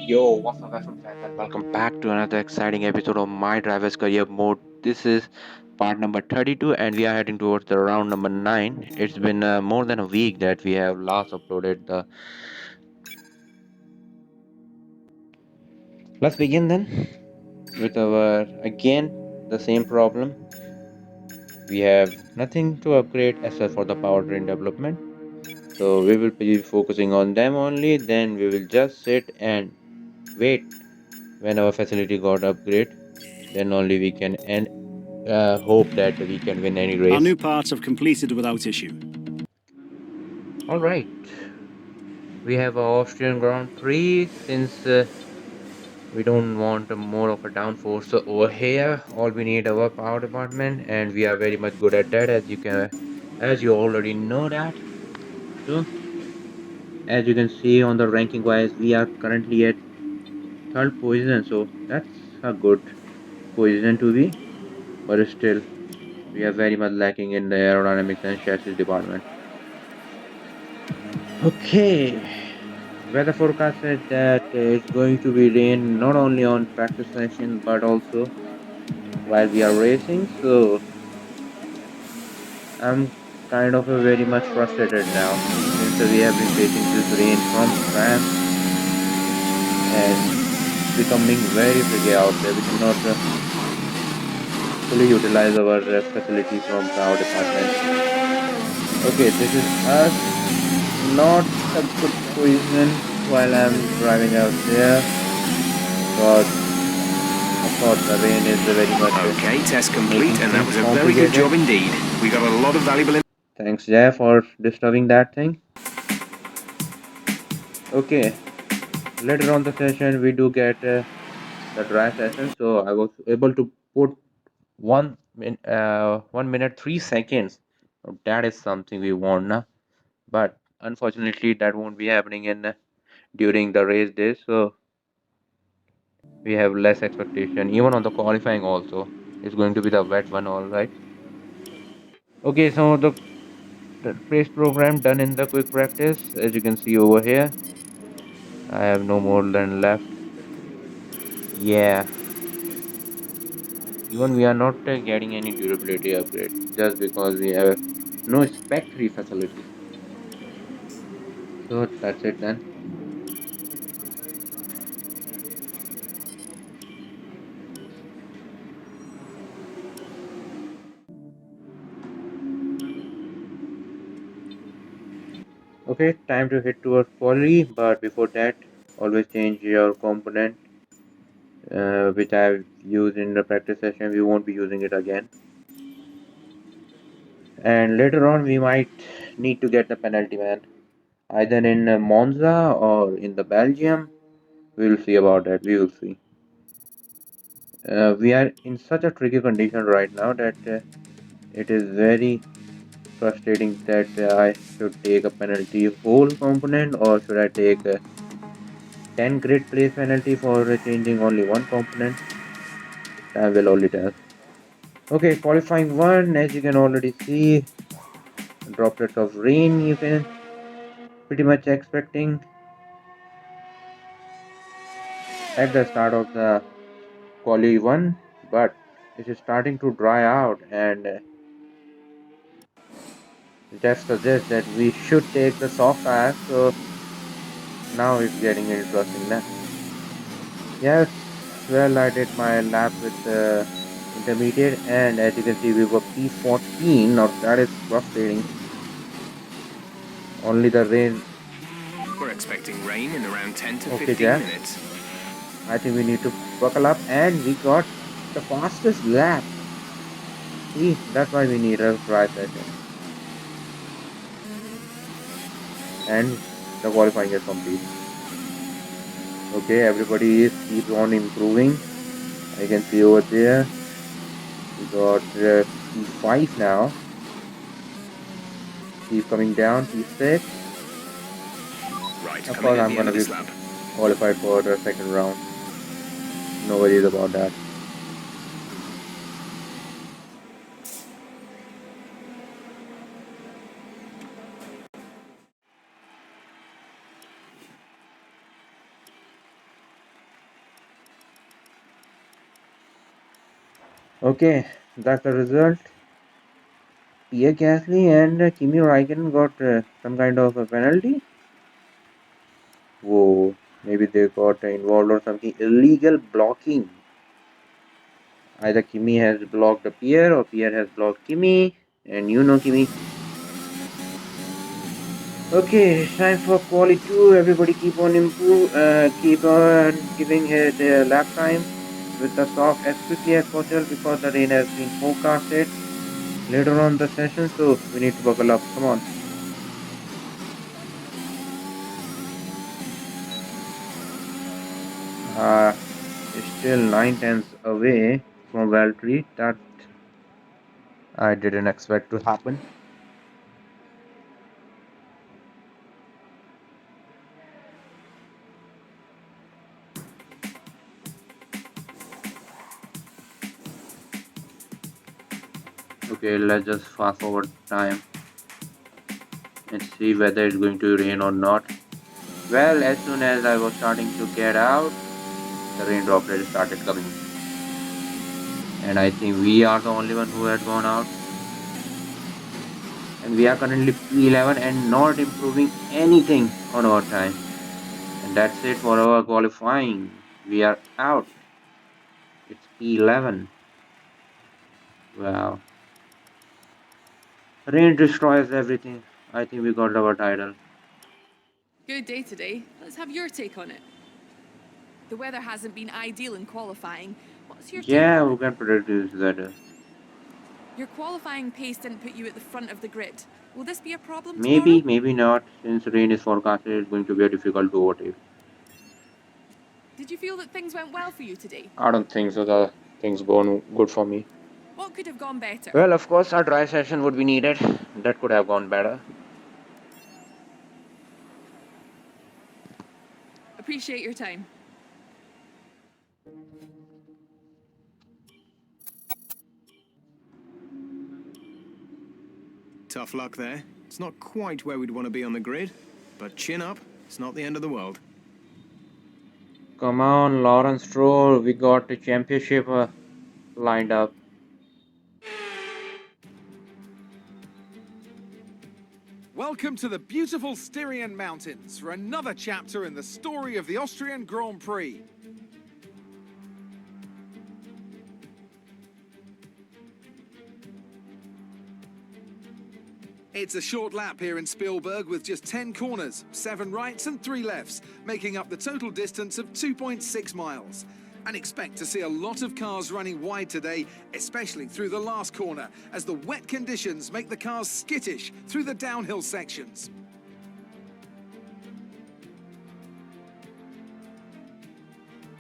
Yo, what's up, F1 fans, and welcome back to another exciting episode of My Driver's Career Mode. This is part number 32, and we are heading towards the round number 9. It's been more than a week that we have last uploaded the. Let's begin then with our again the same problem. We have nothing to upgrade except for the powertrain development, so we will be focusing on them only. Then we will just sit and wait when our facility got upgrade. Then only we can end hope that we can win any Our race. new parts have completed without issue. All right, we have a Austrian Grand Prix since we don't want more of a downforce over here. All we need our power department, and we are very much good at that, as you already know that. So, as you can see on the ranking wise, we are currently at third position. So that's a good position to be, but still, we are very much lacking in the aerodynamics and chassis department. Okay, weather forecast said that it's going to be rain not only on practice session but also while we are racing. So I'm kind of very much frustrated now since we have been facing this rain from scratch and it's becoming very tricky out there. We cannot fully utilize our facility from power department. Okay, this is us. Not a good position while I'm driving out there because of course the rain is very much Okay, test complete, making and that things was a very good complicated. job indeed. We got a lot of valuable. Thanks, Jay, for disturbing that thing. Okay, later on the session we do get the dry session, so I was able to put 1 minute 3 seconds. So that is something we want now, but unfortunately that won't be happening in during the race days. So we have less expectation even on the qualifying also. It's going to be the wet one, all right. Okay, so the race program done in the quick practice, as you can see over here. I have no more than left. Yeah, even we are not getting any durability upgrade just because we have no spec 3 facility. So that's it then. Okay, time to hit towards quality, but before that, always change your component, which I've used in the practice session. We won't be using it again. And later on, we might need to get the penalty man, either in Monza or in the Belgium. We will see about that. We will see. We are in such a tricky condition right now that it is very frustrating that I should take a penalty whole component or should I take a 10 grid place penalty for changing only one component. Time will only tell. Okay, qualifying one, as you can already see, droplets of rain you can pretty much expecting at the start of the quali one, but it is starting to dry out and that suggests that we should take the soft tires. So now it's getting interesting now. Yes, well, I did my lap with the intermediate, and as you can see, we were P14. Now that is frustrating. Only the rain. We're expecting rain in around 10 to Okay, 15 Jack. minutes. I think we need to buckle up, and we got the fastest lap. See, that's why we need a dry session, and the qualifying is complete. Okay, everybody is keeps on improving. I can see over there we got P5 now. Keep coming down, P6. Right, Of coming course, at I'm the end gonna of be this lap. qualified for the second round. No worries about that. Okay, that's the result. Pierre Gasly and Kimi Raikkonen got some kind of a penalty. Whoa, maybe they got involved or something illegal blocking. Either Kimi has blocked Pierre or Pierre has blocked Kimi, and you know Kimi. Okay, time for quali 2. Everybody keep on giving their lap time with the soft as quickly as possible because the rain has been forecasted later on the session, so we need to buckle up. Come on. Uh, still 9 tenths away from Valtteri. That I didn't expect to happen. Okay, let's just fast forward time and see whether it's going to rain or not. Well, as soon as I was starting to get out, the raindrop really started coming. And I think we are the only one who had gone out. And we are currently P11 and not improving anything on our time. And that's it for our qualifying. We are out. It's P11. Wow. Rain destroys everything. I think we got our title. Good day today. Let's have your take on it. The weather hasn't been ideal in qualifying. What's your take Yeah, on we it? can predict this better. Your qualifying pace didn't put you at the front of the grid. Will this be a problem tomorrow? Maybe, maybe not. Since rain is forecasted, it's going to be difficult to overtake. Did you feel that things went well for you today? I don't think so. The things gone good for me. What could have gone better? Well, of course, our dry session would be needed. That could have gone better. Appreciate your time. Tough luck there. It's not quite where we'd want to be on the grid, but chin up, it's not the end of the world. Come on, Lawrence Stroll. We got the championship lined up. Welcome to the beautiful Styrian Mountains for another chapter in the story of the Austrian Grand Prix. It's a short lap here in Spielberg with just 10 corners, 7 rights and 3 lefts, making up the total distance of 2.6 miles. And expect to see a lot of cars running wide today, especially through the last corner, as the wet conditions make the cars skittish through the downhill sections.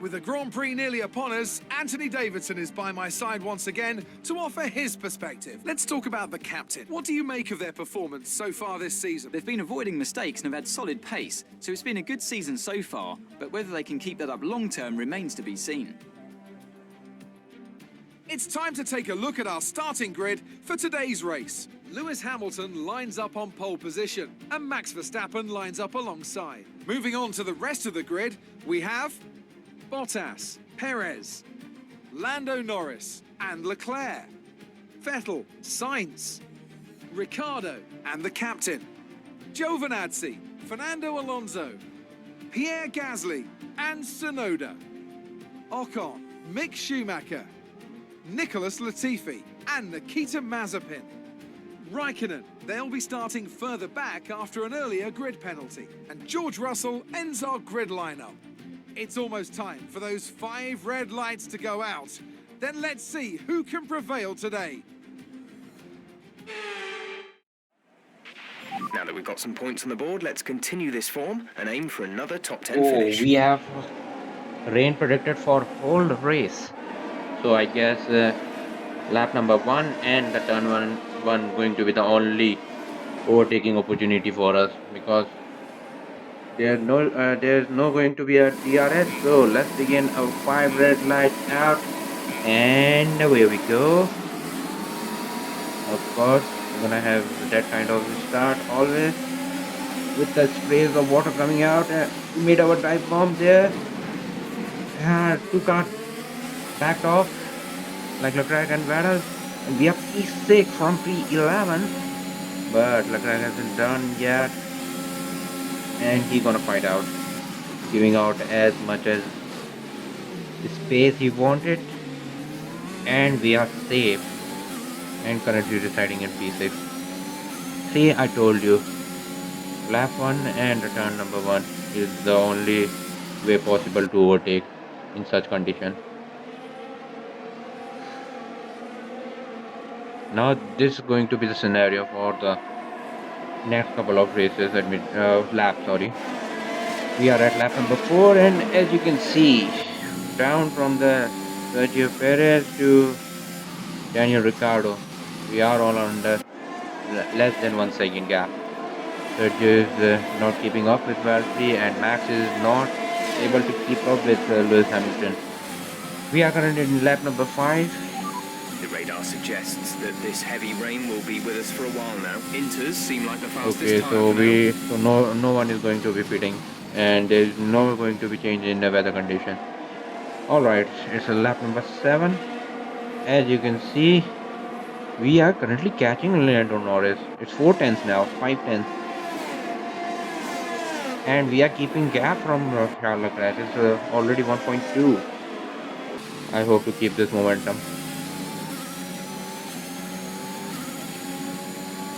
With the Grand Prix nearly upon us, Anthony Davidson is by my side once again to offer his perspective. Let's talk about the captain. What do you make of their performance so far this season? They've been avoiding mistakes and have had solid pace, so it's been a good season so far, but whether they can keep that up long-term remains to be seen. It's time to take a look at our starting grid for today's race. Lewis Hamilton lines up on pole position, and Max Verstappen lines up alongside. Moving on to the rest of the grid, we have Bottas, Perez, Lando Norris and Leclerc, Vettel, Sainz, Ricciardo and the captain, Giovinazzi, Fernando Alonso, Pierre Gasly and Tsunoda, Ocon, Mick Schumacher, Nicholas Latifi and Nikita Mazepin. Raikkonen, they'll be starting further back after an earlier grid penalty. And George Russell ends our grid lineup. It's almost time for those 5 red lights to go out. Then let's see who can prevail today. Now that we've got some points on the board, let's continue this form and aim for another top 10 Oh, finish. we have rain predicted for whole race. So I guess lap number 1 and the turn 1 going to be the only overtaking opportunity for us, because there's no going to be a DRS. So let's begin our 5 red lights out, and away we go. Of course, we're gonna have that kind of start always with the sprays of water coming out. We made our dive bomb there. 2 cars backed off. like Leclerc and Vettel. And we have P6 from P11, but Leclerc hasn't done yet, and he's gonna fight out, giving out as much as space he wanted, and we are safe and currently residing in P6. See, I told you, lap 1 and return number 1 is the only way possible to overtake in such condition. Now this is going to be the scenario for the next couple of races, laps, sorry. We are at lap number 4, and as you can see, down from the Sergio Perez to Daniel Ricciardo, we are all under less than 1 second gap. Sergio is not keeping up with Valtteri, and Max is not able to keep up with Lewis Hamilton. We are currently in lap number 5. The radar suggests that this heavy rain will be with us for a while now. Inters seem like the fastest Okay, time so no one is going to be pitting, and there is no going to be change in the weather condition. All right, it's a lap number 7. As you can see, we are currently catching Lando Norris. It's 4 tenths now, 5 tenths, and we are keeping gap from Charles Leclerc. It's already 1.2. I hope to keep this momentum.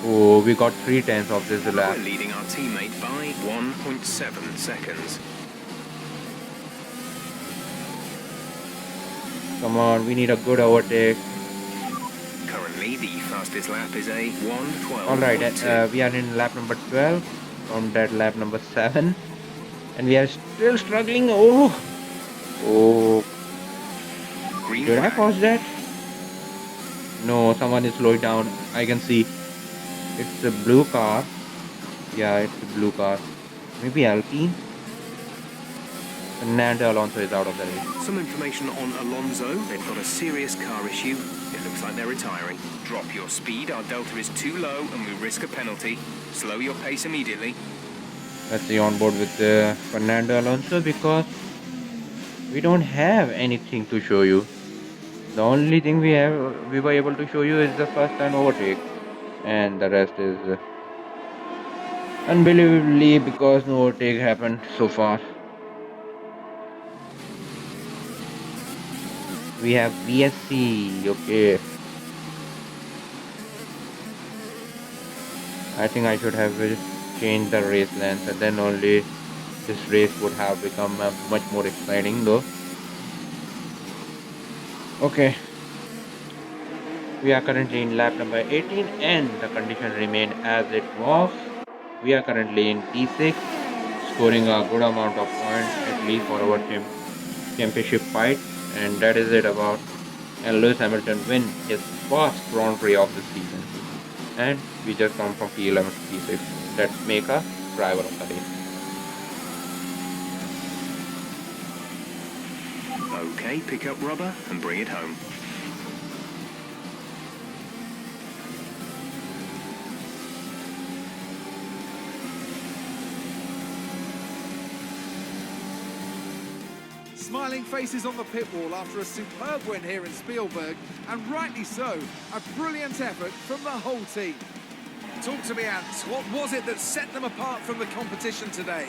Oh, we got 3 tenths of this lap. We're leading our teammate by 1.7 seconds. Come on, we need a good overtake. Currently, the fastest lap is a 1:12. All right, we are in lap number 12 from that lap number 7, and we are still struggling. Oh, Green did I flag. pause that? No, someone is slowing down. I can see. It's a blue car. Yeah, it's a blue car. Maybe Alpine. Fernando Alonso is out of the race. Some information on Alonso. They've got a serious car issue. It looks like they're retiring. Drop your speed. Our delta is too low and we risk a penalty. Slow your pace immediately. Let's see on board with Fernando Alonso, because we don't have anything to show you. The only thing we were able to show you is the first time overtake, and the rest is unbelievably because no overtake happened so far. We have VSC. Okay, I think I should have changed the race length, and then only this race would have become much more exciting though. Okay, we are currently in lap number 18, and the condition remained as it was. We are currently in P6, scoring a good amount of points, at least for our championship fight, and that is it about. And Lewis Hamilton win his first Grand Prix of the season, and we just come from P11 to P6. That make a driver of the race. Okay, pick up rubber and bring it home. Smiling faces on the pit wall after a superb win here in Spielberg, and rightly so, a brilliant effort from the whole team. Talk to me, Ants. What was it that set them apart from the competition today?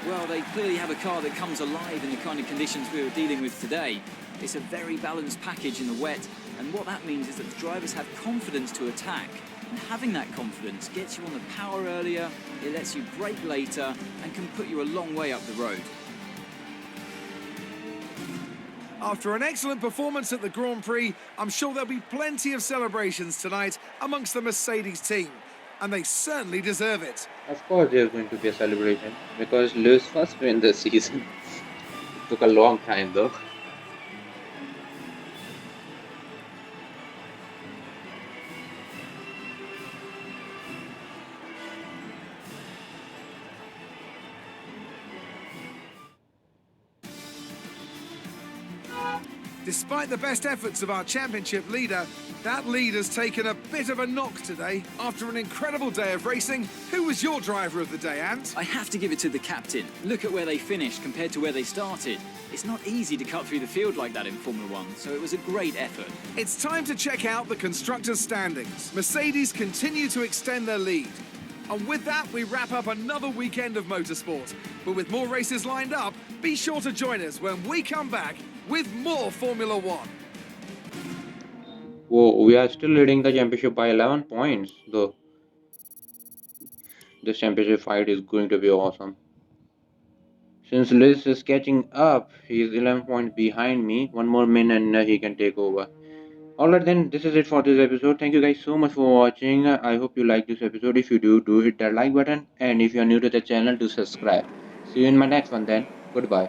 Well, they clearly have a car that comes alive in the kind of conditions we were dealing with today. It's a very balanced package in the wet, and what that means is that the drivers have confidence to attack. And having that confidence gets you on the power earlier, it lets you brake later, and can put you a long way up the road. After an excellent performance at the Grand Prix, I'm sure there'll be plenty of celebrations tonight amongst the Mercedes team, and they certainly deserve it. Of course, there's going to be a celebration because Lewis first win this season. It took a long time though. Despite the best efforts of our championship leader, That lead has taken a bit of a knock today. After an incredible day of racing, who was your driver of the day, Ant? I have to give it to the captain. Look at where they finished compared to where they started. It's not easy to cut through the field like that in Formula One, so it was a great effort. It's time to check out the Constructor Standings. Mercedes continue to extend their lead. And with that, we wrap up another weekend of motorsport. But with more races lined up, be sure to join us when we come back with more Formula One. Whoa, we are still leading the championship by 11 points, though. This championship fight is going to be awesome. Since Liz is catching up, he is 11 points behind me. One more min and he can take over. Alright then, this is it for this episode. Thank you guys so much for watching. I hope you like this episode. If you do hit that like button. And if you are new to the channel, do subscribe. See you in my next one then. Goodbye.